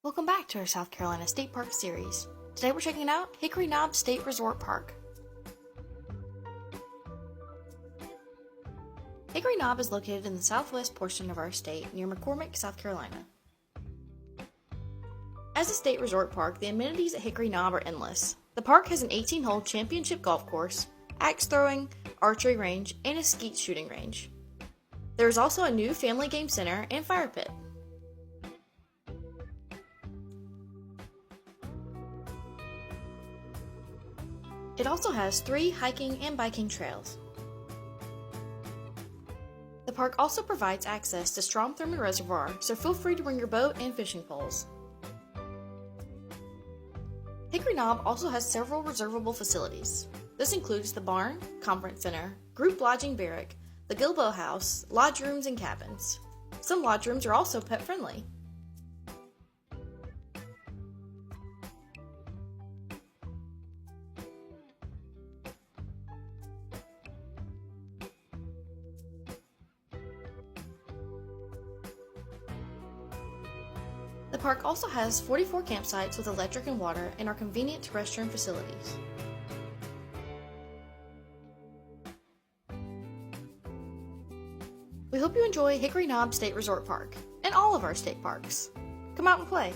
Welcome back to our South Carolina State Park series. Today we're checking out Hickory Knob State Resort Park. Hickory Knob is located in the southwest portion of our state near McCormick, South Carolina. As a state resort park, the amenities at Hickory Knob are endless. The park has an 18-hole championship golf course, axe throwing, archery range, and a skeet shooting range. There is also a new family game center and fire pit. It also has 3 hiking and biking trails. The park also provides access to Strom Thurmond Reservoir, so feel free to bring your boat and fishing poles. Hickory Knob also has several reservable facilities. This includes the barn, conference center, group lodging barrack, the Gilbo House, lodge rooms, and cabins. Some lodge rooms are also pet friendly. The park also has 44 campsites with electric and water and are convenient to restroom facilities. We hope you enjoy Hickory Knob State Resort Park and all of our state parks. Come out and play!